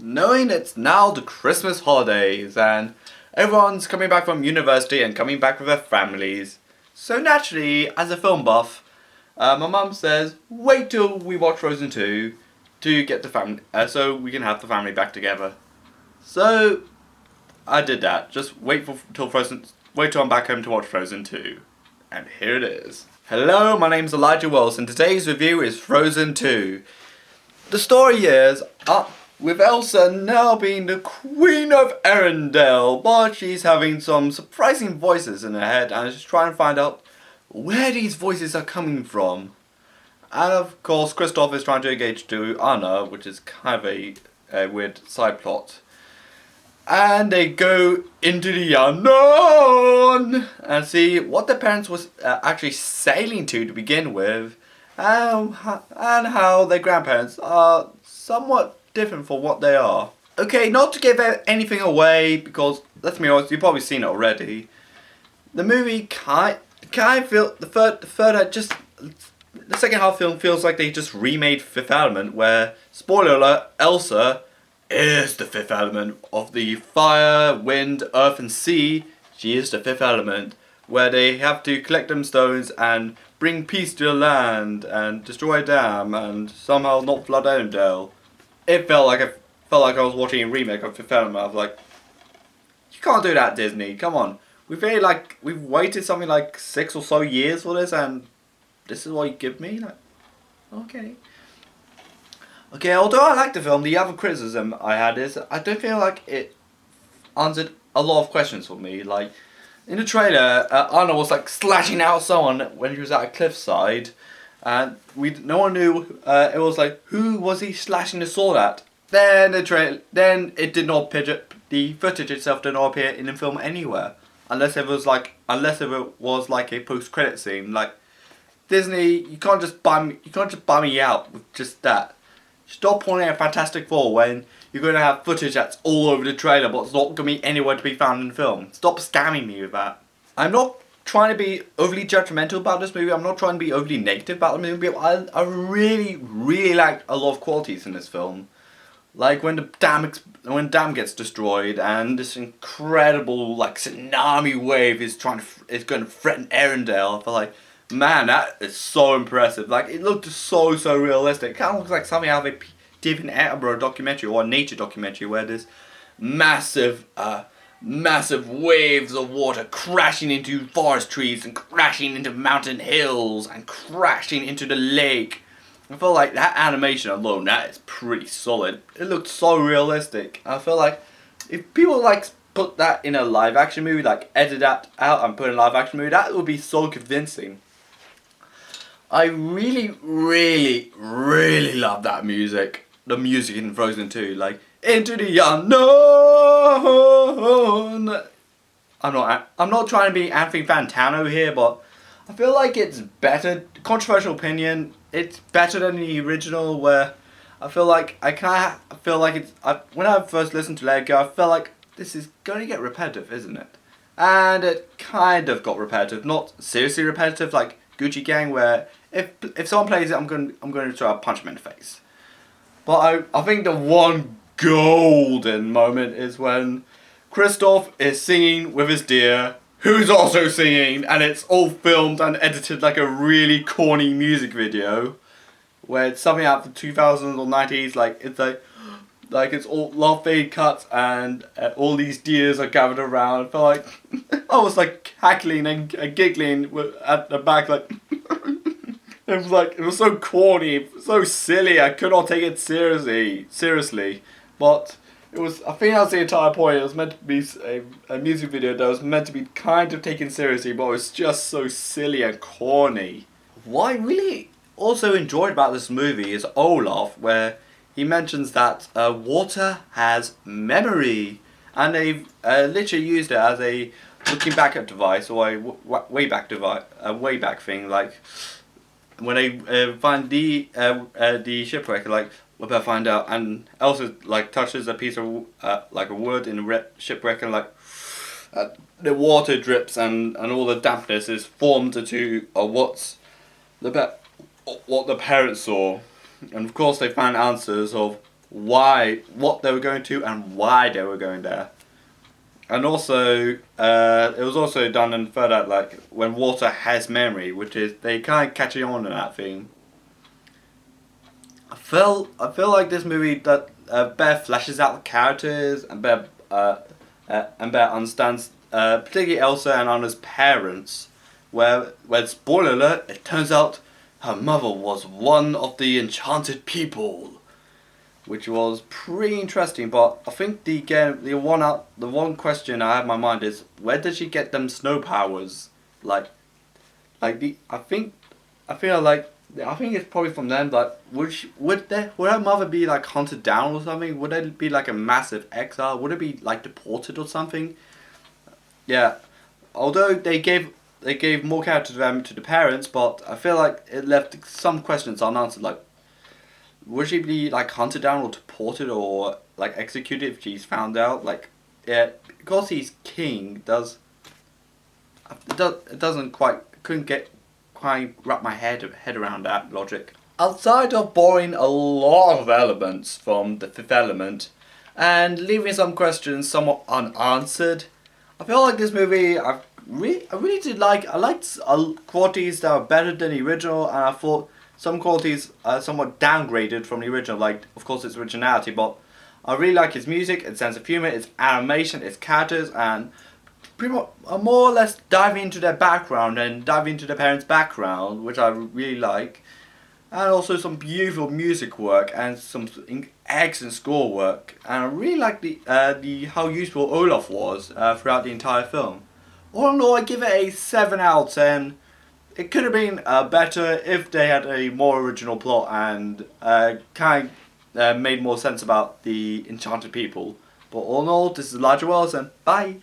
knowing it's now the Christmas holidays and everyone's coming back from university and coming back with their families. So naturally, as a film buff, my mum says, wait till we watch Frozen 2 to get the family, so we can have the family back together. So I did that. Just wait till I'm back home to watch Frozen 2. And here it is. Hello, my name's Elijah Wells and today's review is Frozen 2. The story is, with Elsa now being the Queen of Arendelle, but she's having some surprising voices in her head and she's trying to find out where these voices are coming from. And of course, Kristoff is trying to engage to Anna, which is kind of a weird side plot. And they go into the unknown and see what their parents was actually sailing to begin with, and how their grandparents are somewhat different from what they are. Okay, not to give anything away, because let's be honest, you've probably seen it already. The movie kind of feel the second half film feels like they just remade Fifth Element, where, spoiler alert, Elsa is the fifth element of the fire, wind, earth and sea. She is the fifth element, where they have to collect them stones and bring peace to the land and destroy a dam and somehow not flood Arendelle. It felt like I was watching a remake of Fifth Element. I was like, you can't do that, Disney. Come on, we've waited something like 6 or so years for this, and this is what you give me? Like, okay. Okay, although I like the film, the other criticism I had is I don't feel like it answered a lot of questions for me. Like, in the trailer, Anna was like slashing out someone when she was at a cliffside, and no one knew. It was like, who was he slashing the sword at? Then it did not the footage itself did not appear in the film anywhere, unless it was like a post-credit scene. Like, Disney, you can't just buy me out with just that. Stop pointing at Fantastic Four when you're going to have footage that's all over the trailer but it's not going to be anywhere to be found in the film. Stop scamming me with that. I'm not trying to be overly judgmental about this movie. I'm not trying to be overly negative about the movie. I really, really liked a lot of qualities in this film. Like when the dam gets destroyed and this incredible like tsunami wave is going to threaten Arendelle. I feel like, man, that is so impressive. Like, it looked so realistic. It kind of looks like something out of a David Attenborough documentary or a nature documentary where there's massive waves of water crashing into forest trees and crashing into mountain hills and crashing into the lake. I feel like that animation alone, that is pretty solid. It looked so realistic. I feel like if people like put that in a live action movie, like edit that out and put in a live action movie, that would be so convincing. I really, really, really love that music. The music in Frozen 2, like, into the unknown. I'm not trying to be Anthony Fantano here, but I feel like it's better. Controversial opinion, it's better than the original, where I feel like when I first listened to Let It Go, I felt like this is going to get repetitive, isn't it? And it kind of got repetitive, not seriously repetitive like Gucci Gang, where if someone plays it, I'm going to try to punch them in the face. But I think the one golden moment is when Kristoff is singing with his deer, who's also singing, and it's all filmed and edited like a really corny music video, where it's something out of the 2000s or 90s, like it's all love fade cuts and all these deers are gathered around. I felt like I was like cackling and giggling at the back, like it was so corny, so silly. I could not take it seriously. But it was. I think that's the entire point. It was meant to be a music video that was meant to be kind of taken seriously, but it was just so silly and corny. What I really also enjoyed about this movie is Olaf, where he mentions that water has memory, and they've literally used it as a looking back at device or a way back thing. Like when they find the shipwreck, like we better find out, and Elsa like touches a piece of like a wood in the shipwreck, and like the water drips and all the dampness is formed into what the parents saw. And of course they found answers of what they were going to and why they were going there. And also, it was also done and further like when water has memory, which is they kind of catching on to that theme. I feel like this movie that better fleshes out the characters and better understands particularly Elsa and Anna's parents. Where spoiler alert, it turns out her mother was one of the enchanted people, which was pretty interesting. But I think the one question I have in my mind is where did she get them snow powers? I feel like I think it's probably from them. But would her mother be like hunted down or something? Would it be like a massive exile? Would it be like deported or something? Yeah. Although they gave more character development to the parents, but I feel like it left some questions unanswered. Like, would she be like hunted down or deported or like executed if she's found out? Like, yeah, because he's king. It doesn't quite couldn't get quite wrap my head around that logic. Outside of borrowing a lot of elements from the Fifth Element and leaving some questions somewhat unanswered, I feel like this movie I really did like. I liked qualities that were better than the original, and I thought some qualities are somewhat downgraded from the original. Like, of course, its originality, but I really like its music, its sense of humor, its animation, its characters, and pretty much more or less diving into their background and diving into their parents' background, which I really like, and also some beautiful music work and some excellent score work. And I really like the how useful Olaf was throughout the entire film. All in all, I give it a 7 out of 10. It could have been better if they had a more original plot and made more sense about the enchanted people. But all in all, this is Elijah Wells and bye!